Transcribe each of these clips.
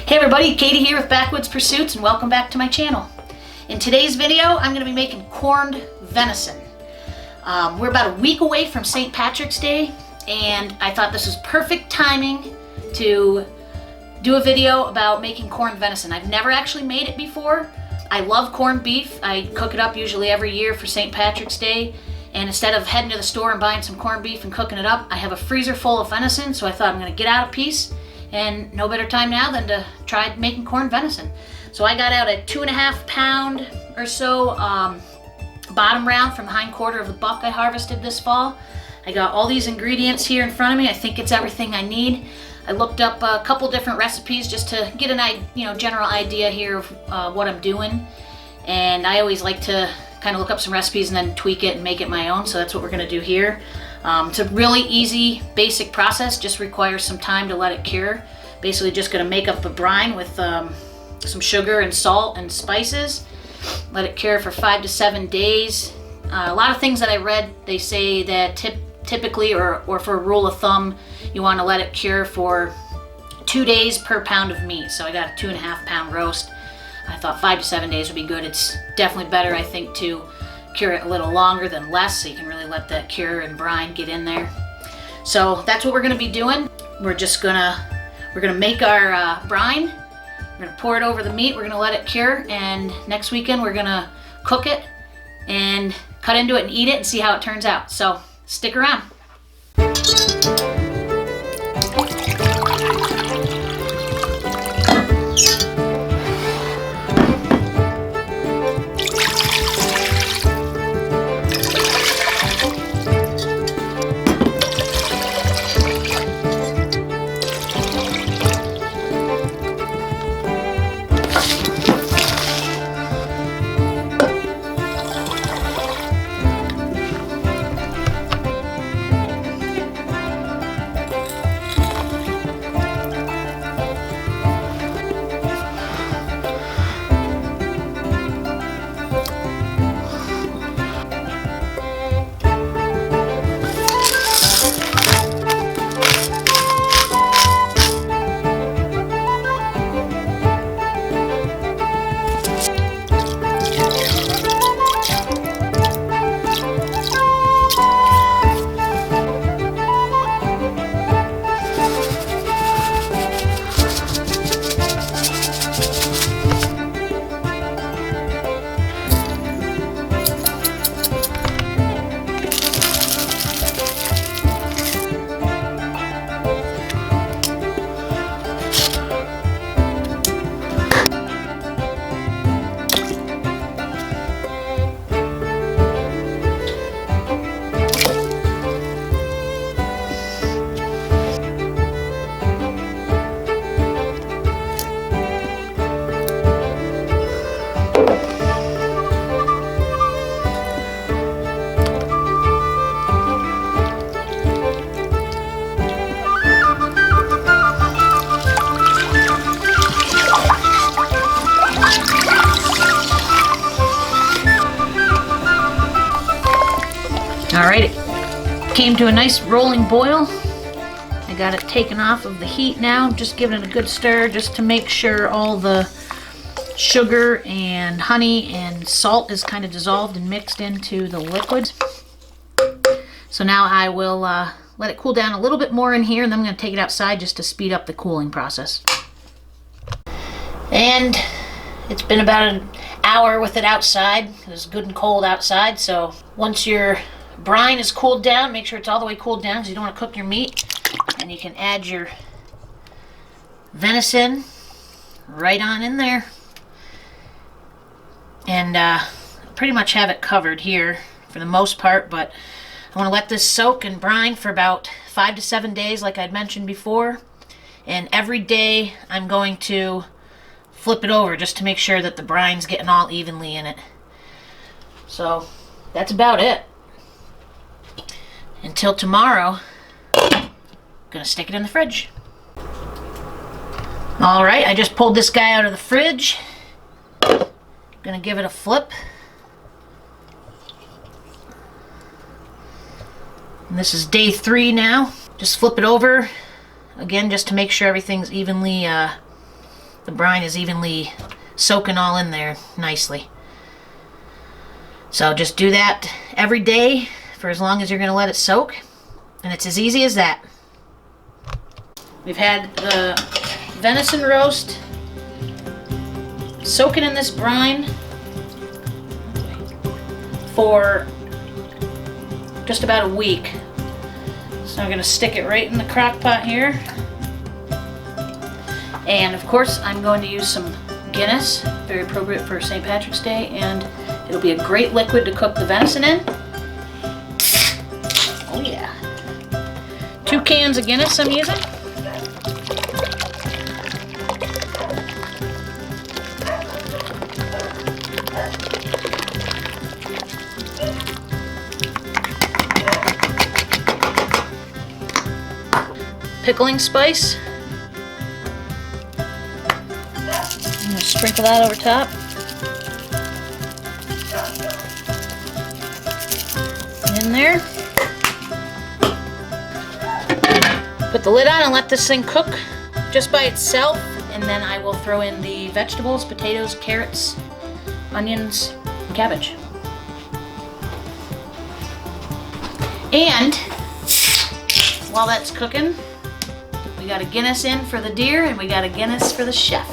Hey everybody, Katie here with Backwoods Pursuits and welcome back to my channel. In today's video, I'm going to be making corned venison. We're about a week away from St. Patrick's Day and I thought this was perfect timing to do a video about making corned venison. I've never actually made it before. I love corned beef. I cook it up usually every year for St. Patrick's Day, and instead of heading to the store and buying some corned beef and cooking it up, I have a freezer full of venison, so I thought I'm going to get out a piece. And no better time now than to try making corned venison. So I got out a 2.5 pound or so bottom round from the hind quarter of the buck I harvested this fall. I got all these ingredients here in front of me. I think it's everything I need. I looked up a couple different recipes just to get an general idea here of what I'm doing. And I always like to kind of look up some recipes and then tweak it and make it my own. So that's what we're going to do here. It's a really easy, basic process, just requires some time to let it cure. Basically just going to make up a brine with some sugar and salt and spices. Let it cure for 5 to 7 days. A lot of things that I read, they say that typically, or for a rule of thumb, you want to let it cure for 2 days per pound of meat. So I got a 2.5 pound roast. I thought 5 to 7 days would be good. It's definitely better, I think, to cure it a little longer than less, so you can really let that cure and brine get in there. So that's what we're going to be doing. We're gonna make our brine. We're gonna pour it over the meat. We're gonna let it cure, and next weekend we're gonna cook it and cut into it and eat it and see how it turns out. So stick around. Alright, it came to a nice rolling boil. I got it taken off of the heat now. Just giving it a good stir just to make sure all the sugar and honey and salt is kind of dissolved and mixed into the liquid. So now I will let it cool down a little bit more in here, and then I'm going to take it outside just to speed up the cooling process. And it's been about an hour with it outside. It was good and cold outside, so once your brine is cooled down, make sure it's all the way cooled down because you don't want to cook your meat. And you can add your venison right on in there. And pretty much have it covered here for the most part, but I want to let this soak and brine for about 5 to 7 days like I'd mentioned before. And every day I'm going to flip it over just to make sure that the brine's getting all evenly in it. So that's about it. Until tomorrow, I'm gonna stick it in the fridge. Alright, I just pulled this guy out of the fridge. Gonna give it a flip. And this is day 3 now. Just flip it over again just to make sure everything's evenly the brine is evenly soaking all in there nicely. So just do that every day for as long as you're going to let it soak, and it's as easy as that. We've had the venison roast soaking in this brine for just about a week. So I'm going to stick it right in the crock pot here. And of course I'm going to use some Guinness, very appropriate for St. Patrick's Day, and it'll be a great liquid to cook the venison in. Oh yeah. 2 cans of Guinness I'm using. Pickling spice. I'm going to sprinkle that over top. In there. Put the lid on and let this thing cook just by itself, and then I will throw in the vegetables, potatoes, carrots, onions, and cabbage. And while that's cooking, we got a Guinness in for the deer, and we got a Guinness for the chef.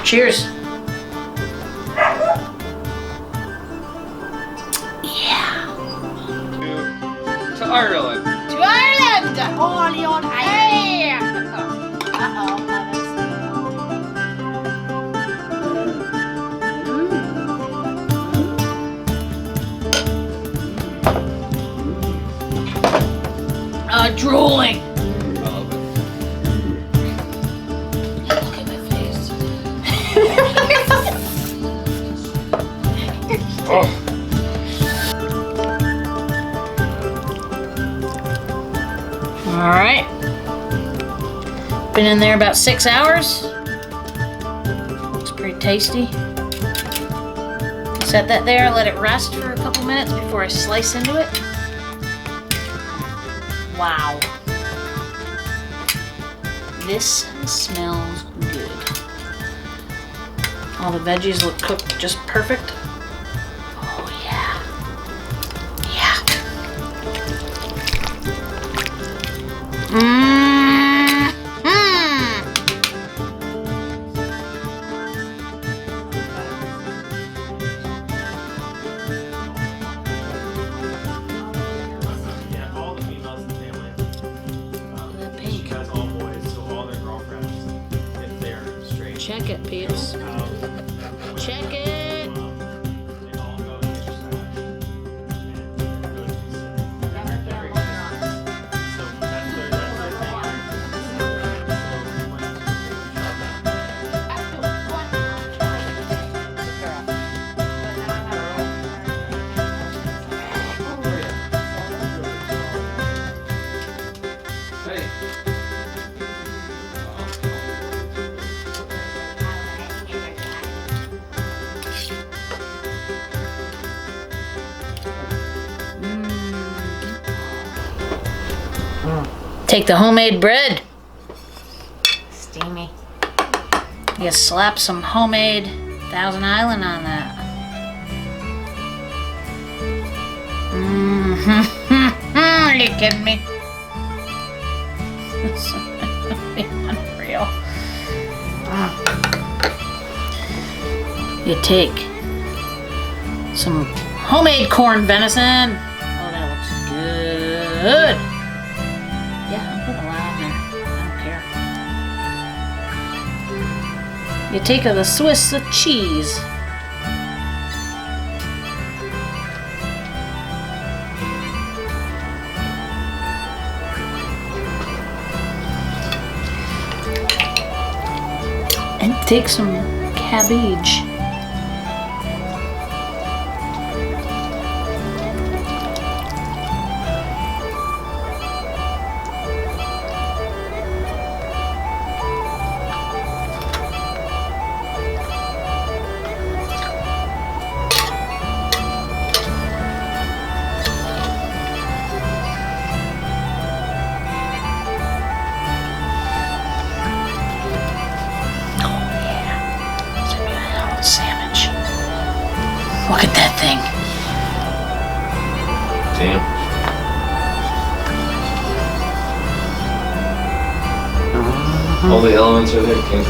Cheers. Yeah. To Ireland. To Ireland! Holy on Ireland! Uh-oh. Drooling. Look at my face. Oh. All right. Been in there about 6 hours. Looks pretty tasty. Set that there, let it rest for a couple minutes before I slice into it. Wow. This smells good. All the veggies look cooked just perfect. Oh yeah. Yeah. Check it, peeps. Check it. Take the homemade bread. Steamy. You slap some homemade Thousand Island on that. Are you kidding me? It's unreal. You take some homemade corned venison. Oh, that looks good. Yeah, I'm putting a lot on there. I don't care. You take the Swiss cheese. And take some cabbage. Damn. All the elements are there, King.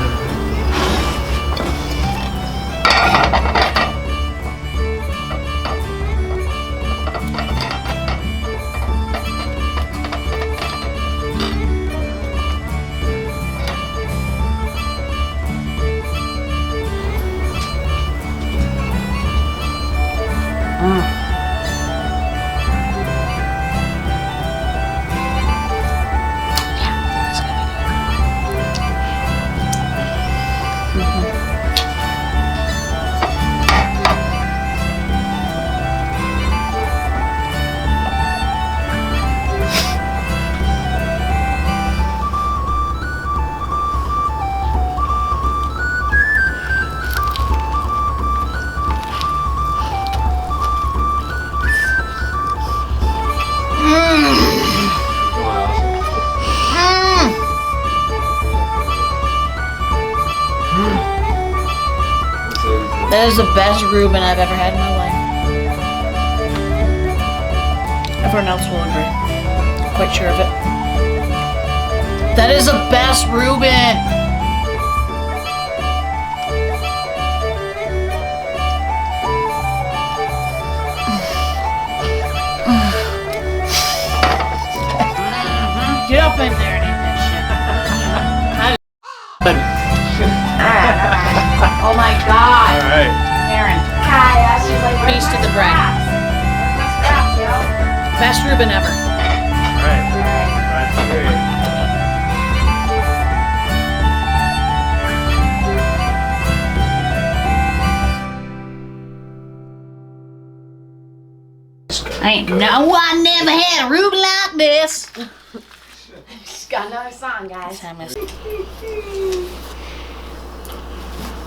That is the best Reuben I've ever had in my life. Everyone else will agree. I'm quite sure of it. That is the best Reuben! Get up in there and eat that shit. Oh my God! All right. Aaron, Kaya, she's like, where's Tasted my the bread. scraps? Where's my scraps, yo? best Reuben ever. All right. I never had a Reuben like this. She's got another song, guys.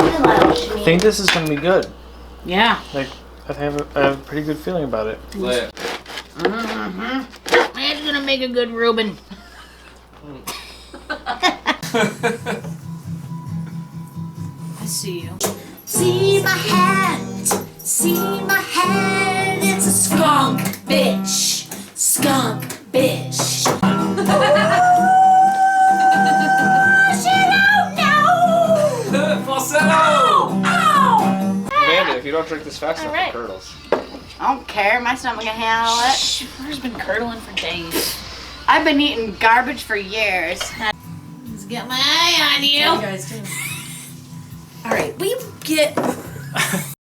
I think this is gonna be good. Yeah. Like, I have a pretty good feeling about it. Lit. It's gonna make a good Reuben. I see you. See my hand, see my hand. It's a skunk bitch, skunk bitch. She don't know. Falsetto! Ow! Amanda, if you don't drink this fast enough, All right. it curdles. I don't care. My stomach can handle it. Flor's been curdling for days. I've been eating garbage for years. Let's get my eye on you. You guys too. All right, we get